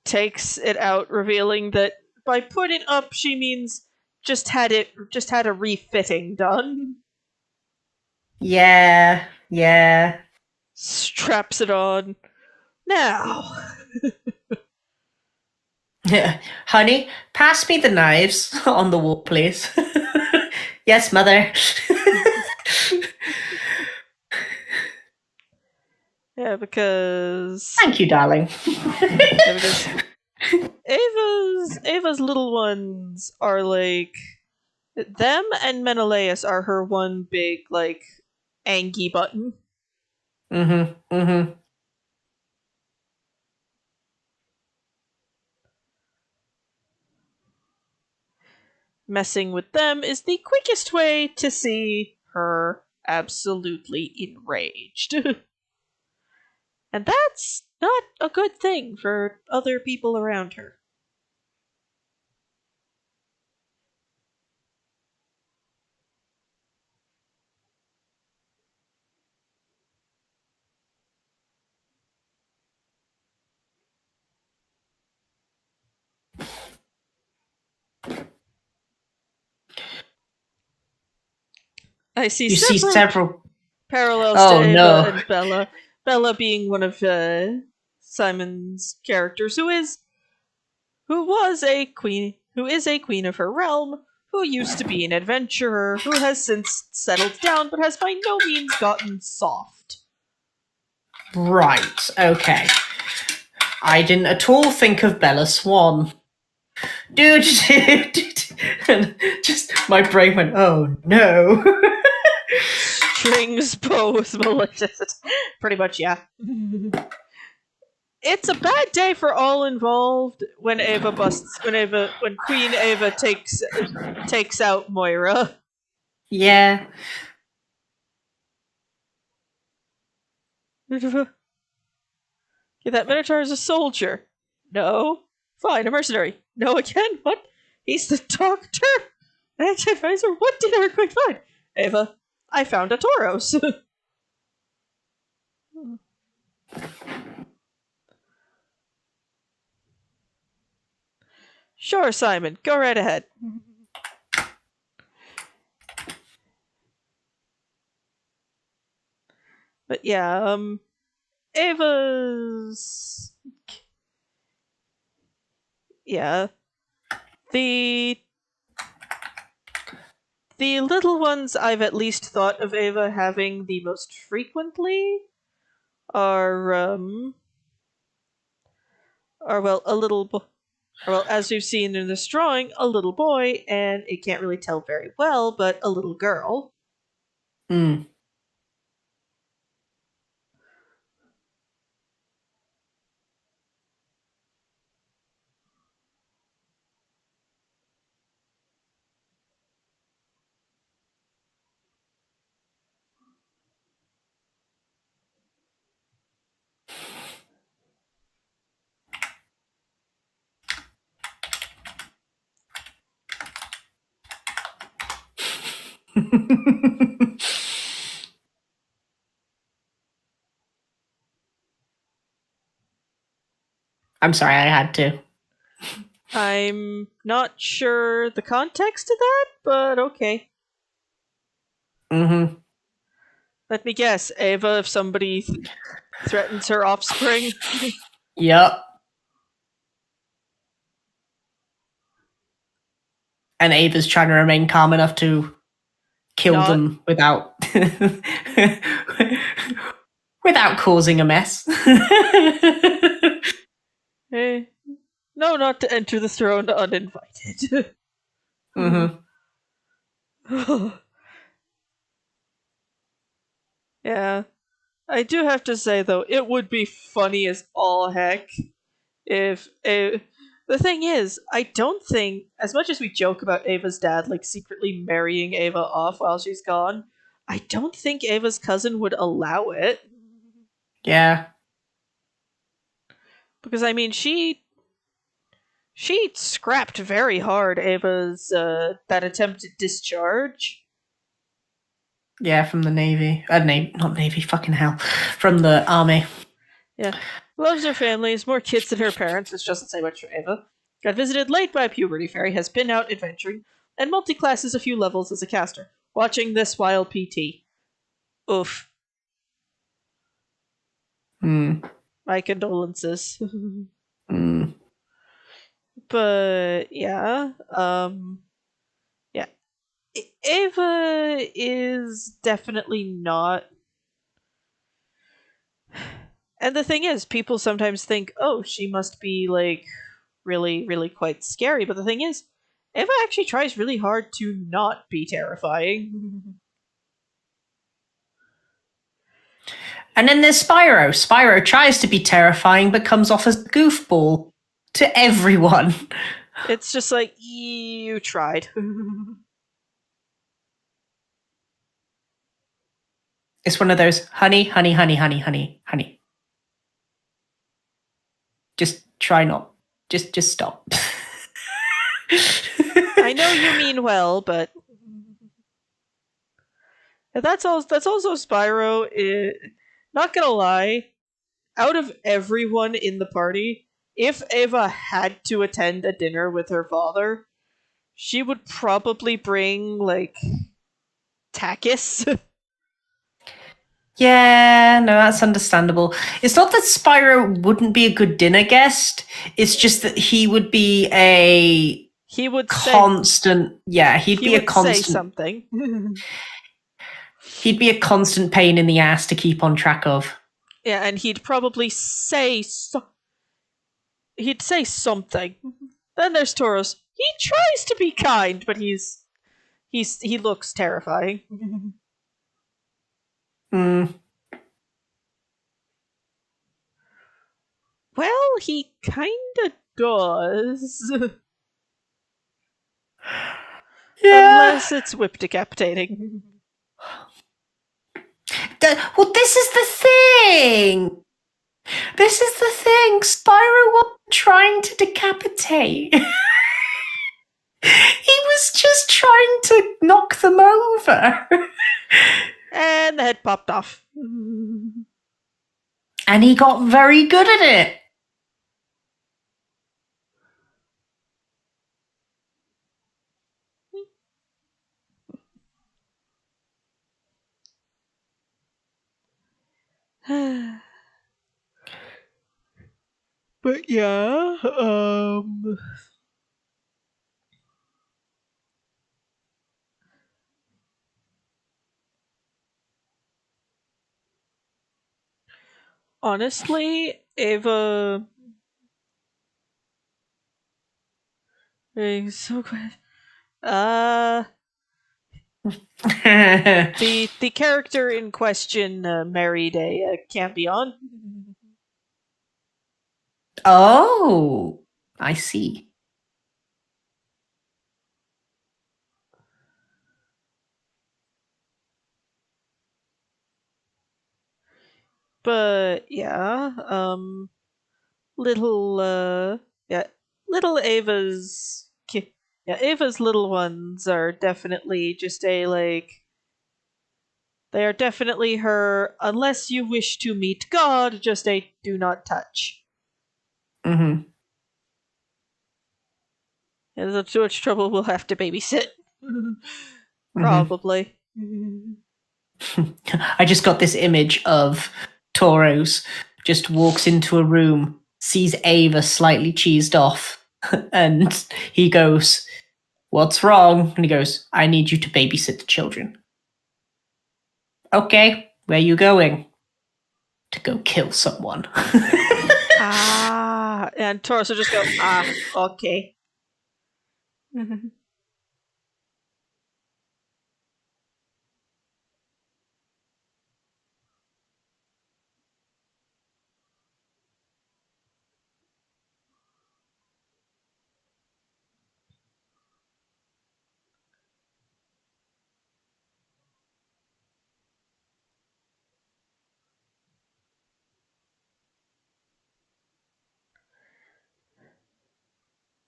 takes it out, revealing that by putting up, she means just had a refitting done. Yeah, yeah. Straps it on. Now. Honey, pass me the knives on the wall, please. Yes, mother. Yeah, because Thank you, darling. yeah, because Ava's little ones are like them, and Menelaus are her one big like Angie button. Mm-hmm. Mm-hmm. Messing with them is the quickest way to see her absolutely enraged. And that's not a good thing for other people around her. I see You see several several. parallels to Oh Ava no. and Bella. Bella being one of Simon's characters, who is a queen of her realm, who used to be an adventurer, who has since settled down, but has by no means gotten soft. Right. Okay. I didn't at all think of Bella Swan. Dude, and just my brain went, oh no. Strings both malicious. Pretty much, yeah. It's a bad day for all involved when Queen Ava takes out Moira. Yeah. Yeah, that Minotaur is a soldier. No. Fine, a mercenary. No again? What? He's the doctor? Advisor, what did our queen find? Ava, I found a Tauros. Sure, Simon, go right ahead. But yeah, Ava's. Yeah. The the little ones I've at least thought of Ava having the most frequently are well a little well, as we've seen in this drawing, a little boy, and it can't really tell very well, but a little girl. Mm. I'm sorry, I had to. I'm not sure the context of that, but okay. Mm-hmm. Let me guess, Ava, if somebody threatens her offspring. Yep. And Ava's trying to remain calm enough to kill Not them without without causing a mess. eh, no, not to enter the throne uninvited. Mm-hmm. Yeah. I do have to say though, it would be funny as all heck if the thing is, I don't think, as much as we joke about Ava's dad like secretly marrying Ava off while she's gone, I don't think Ava's cousin would allow it. Yeah. Because I mean, she scrapped very hard Ava's that attempted discharge. Yeah, from the Navy. Not Navy, fucking hell. From the Army. Yeah. Loves her family, has more kids than her parents, which doesn't say much for Ava. Got visited late by a puberty fairy, has been out adventuring, and multi-classes a few levels as a caster. Watching this while PT. Oof. Mm. My condolences. Mm. But yeah, yeah. Ava is definitely not. And the thing is, people sometimes think, oh, she must be like really, really quite scary. But the thing is, Ava actually tries really hard to not be terrifying. And then there's Spyro. Spyro tries to be terrifying but comes off as a goofball to everyone. It's just like, you tried. It's one of those honey, honey, honey, honey, honey, honey. Just try not. Just stop. I know you mean well, but that's also Spyro. Not gonna lie, out of everyone in the party, if Ava had to attend a dinner with her father, she would probably bring like Takis. Yeah, no, that's understandable. It's not that Spyro wouldn't be a good dinner guest. It's just that he would be a he would say constant. Yeah, he would say something. He'd be a constant pain in the ass to keep on track of. Yeah, and he'd probably he'd say something. Then there's Tauros. He tries to be kind, but he looks terrifying. Mm. Well, he kinda does. Yeah. Unless it's whip decapitating. Well, this is the thing. This is the thing. Spyro wasn't trying to decapitate. He was just trying to knock them over. And the head popped off. And he got very good at it. But yeah, honestly, Ava is so good. The character in question married a Cambion. Oh, I see. But yeah, little yeah, little yeah, Ava's little ones are definitely just a like they are definitely her unless you wish to meet God, just a do not touch. Mm-hmm. And there's too much trouble, we'll have to babysit. Mhm. Probably. I just got this image of Toros just walks into a room, sees Ava slightly cheesed off, and he goes, "What's wrong?" And he goes, "I need you to babysit the children." Okay, where you going? To go kill someone. And Taurus will just go, okay.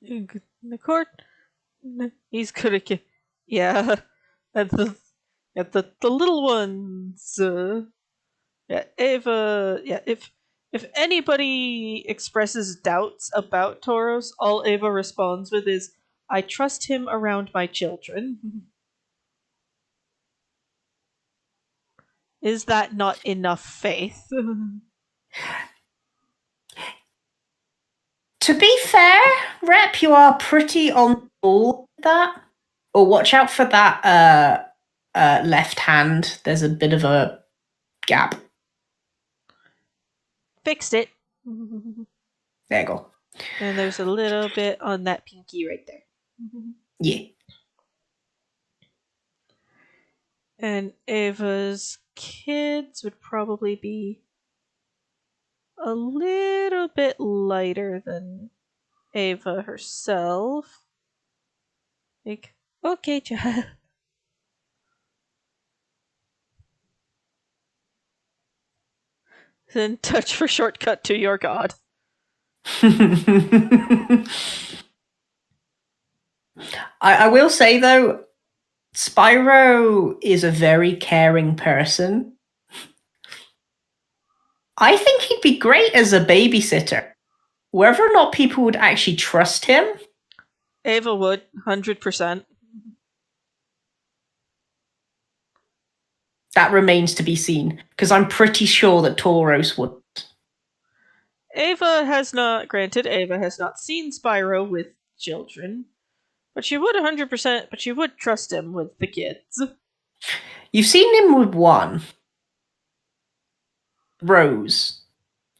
The court, he's gonna get, yeah, and the little ones, yeah, Ava, yeah, if anybody expresses doubts about Tauros, all Ava responds with is, I trust him around my children. Is that not enough faith? To be fair, Rep, you are pretty on ball with that. Or watch out for that left hand. There's a bit of a gap. Fixed it. There you go. And there's a little bit on that pinky right there. Yeah. And Ava's kids would probably be a little bit lighter than Ava herself. Like, okay, child. Then touch for shortcut to your god. I will say though, Spyro is a very caring person. I think he'd be great as a babysitter. Whether or not people would actually trust him, Ava would, 100%. that remains to be seen. Because I'm pretty sure that Tauros would. Ava has not seen Spyro with children, but she would 100%, but she would trust him with the kids. You've seen him with one, Rose,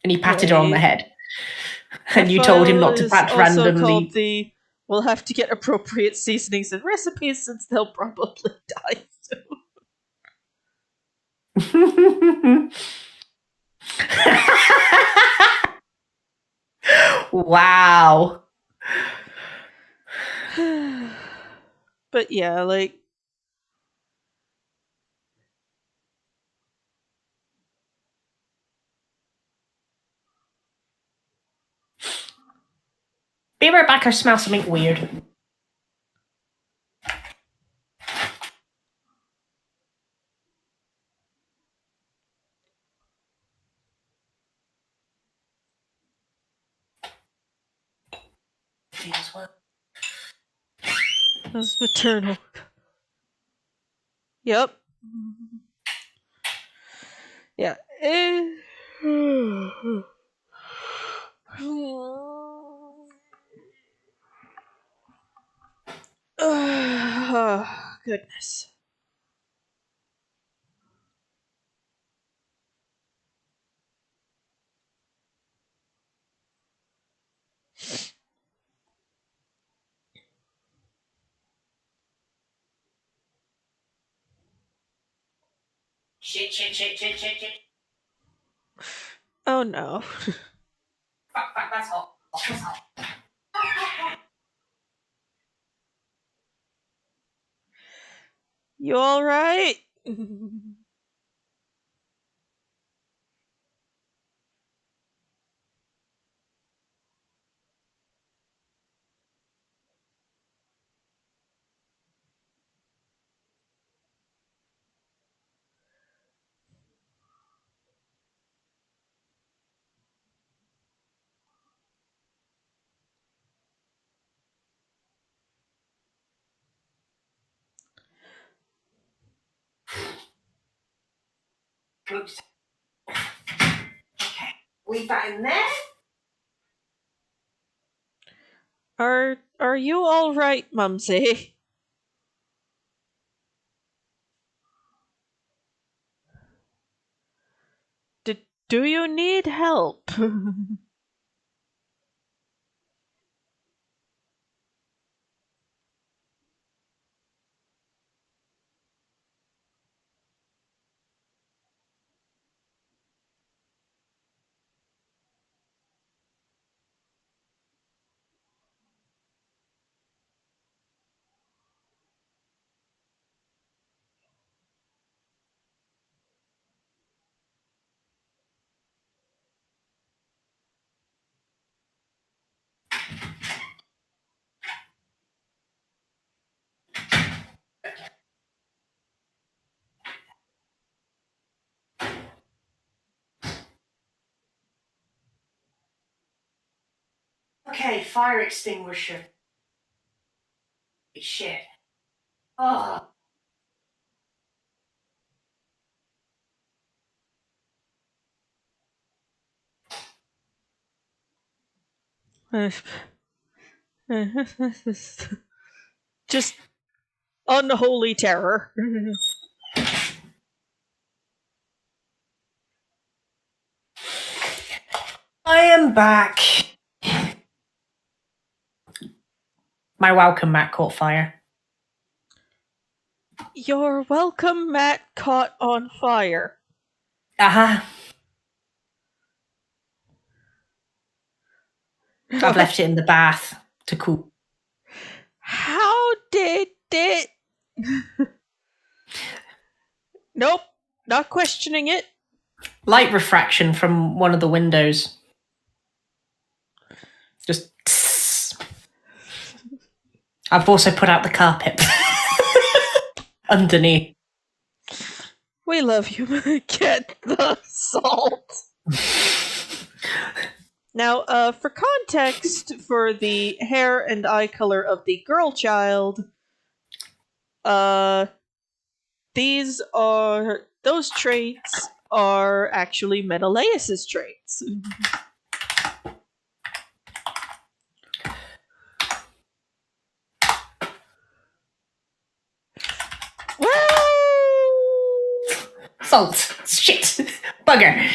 and he patted her on the head. And you told him not to pat also randomly. called the, we'll have to get appropriate seasonings and recipes since they'll probably die soon. Wow. But yeah, like, Be right back, I smell something weird. that's maternal. Yep. Yeah. Oh, goodness. Shit. Oh no. Fuck, that's hot. That's hot. You alright? Oops. Okay, leave that in there. Are you all right, Mumsy? Do you need help? Okay, fire extinguisher. Shit. Oh. Just unholy terror. I am back. My welcome mat caught fire. Your welcome mat caught on fire. Aha. I've left it in the bath to cool. How did it? Nope, not questioning it. Light refraction from one of the windows. Just. I've also put out the carpet underneath. We love you. Get the salt. Now, for context, for the hair and eye color of the girl child, those traits are actually Menelaus's traits. Salt. Shit. Bugger.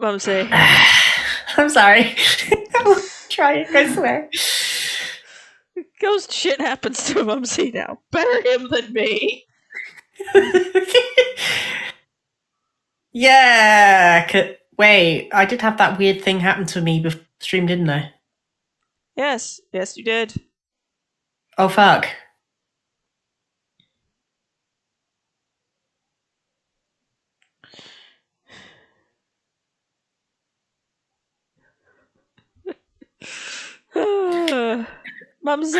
Mumsy. I'm sorry. I'll try it, I swear. Ghost shit happens to Mumsy now. Better him than me. Yeah. Wait, I did have that weird thing happen to me before the stream, didn't I? Yes, you did. Oh, fuck. Mumsy,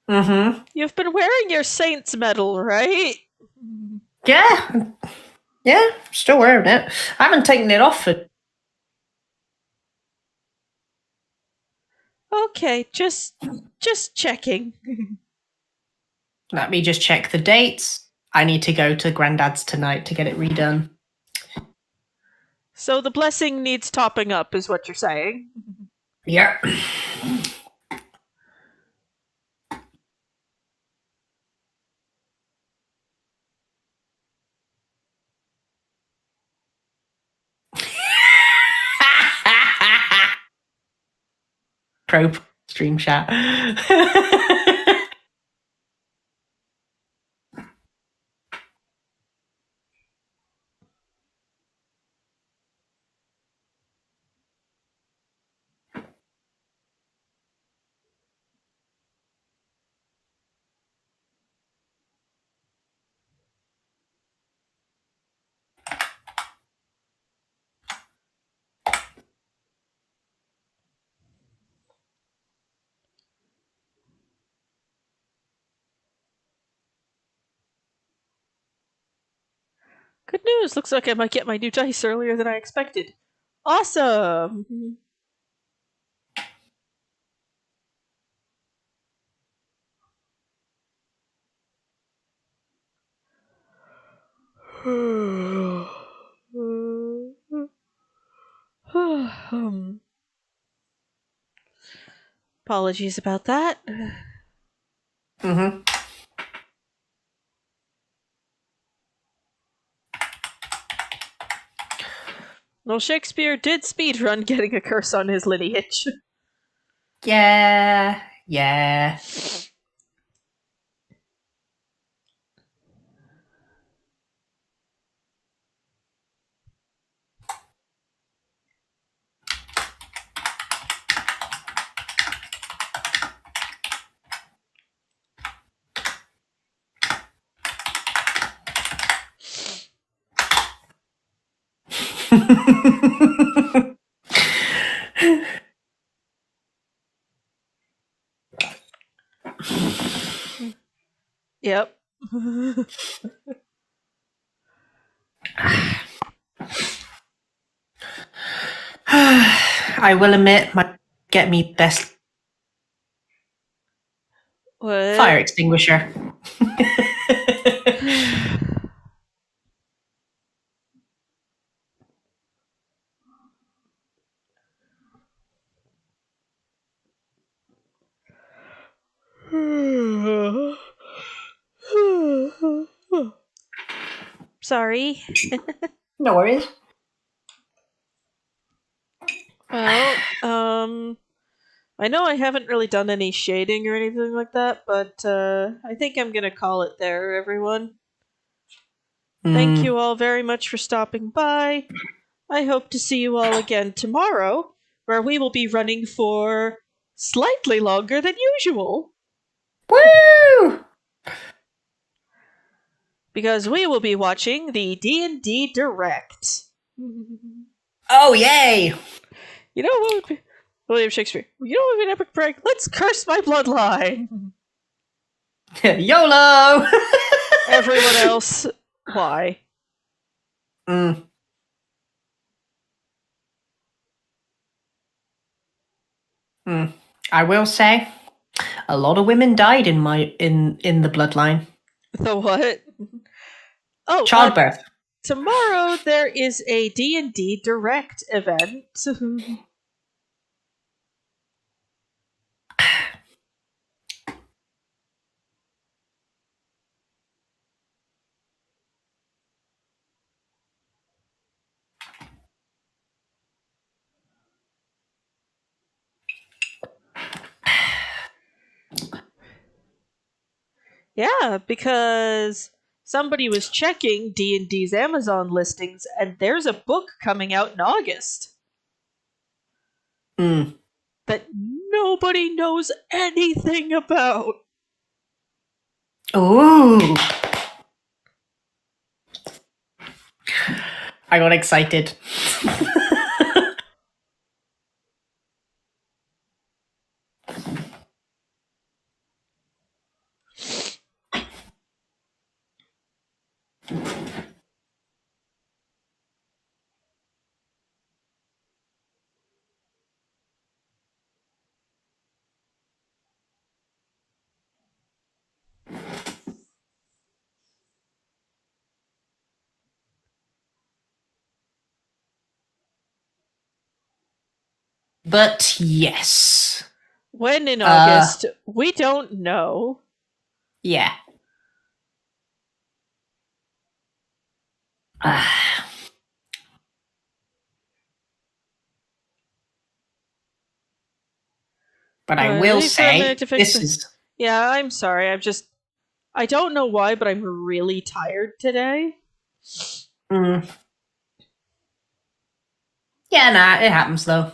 Mm-hmm. you've been wearing your Saints medal, right? Yeah. Yeah, still wearing it. I haven't taken it off for... Okay, just checking. Let me just check the dates. I need to go to Grandad's tonight to get it redone. So the blessing needs topping up, is what you're saying. Yeah. Pro stream chat. Good news. Looks like I might get my new dice earlier than I expected. Awesome. Apologies about that. Mm-hmm. Well, Shakespeare did speedrun getting a curse on his lineage. Yeah. Yeah. Yep. I will admit, my get me best What? fire extinguisher. Sorry. No worries. Well, I know I haven't really done any shading or anything like that, but I think I'm gonna call it there, everyone. Thank you all very much for stopping by. I hope to see you all again tomorrow, where we will be running for slightly longer than usual, Woo! because we will be watching the D&D Direct. Oh, yay! You know what would be William Shakespeare? You know what would be an epic prank? Let's curse my bloodline. YOLO! Everyone else, why? Mm. Mm. I will say, a lot of women died in the bloodline. The what? Oh, Childbirth. tomorrow there is a D&D Direct event. Yeah, because somebody was checking D&D's Amazon listings and there's a book coming out in August Mm. that nobody knows anything about. Ooh. I got excited. But yes. When in August, we don't know. Yeah. But I will Leave for a say, minute to fix this the- is... Yeah, I'm sorry. I don't know why, but I'm really tired today. Mm. Yeah, nah, it happens though.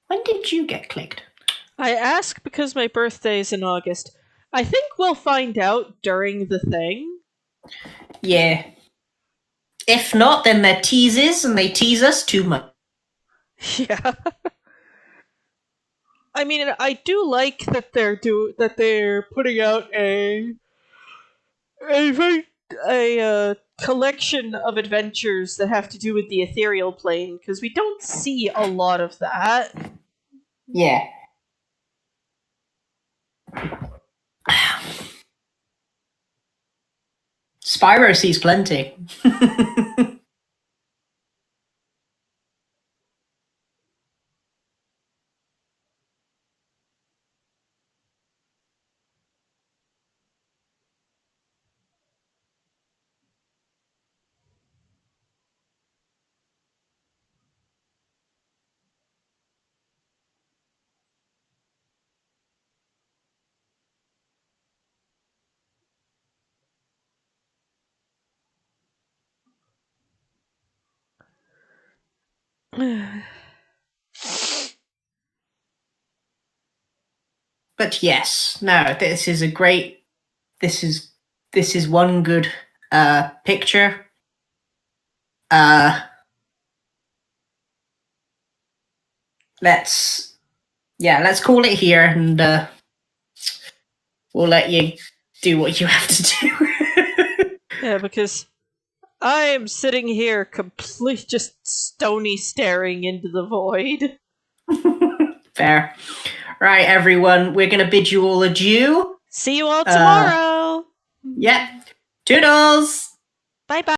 When did you get clicked? I ask because my birthday's in August. I think we'll find out during the thing. Yeah. If not, then they're teases and they tease us too much. Yeah. I mean, I do like that they're putting out a collection of adventures that have to do with the ethereal plane because we don't see a lot of that. Yeah. Spyro sees plenty. But yes, no, this is a great. This is one good picture. Let's call it here, and we'll let you do what you have to do. Yeah, because I am sitting here just stony staring into the void. Fair. Right, everyone, we're going to bid you all adieu. See you all tomorrow. Yep. Toodles! Bye bye.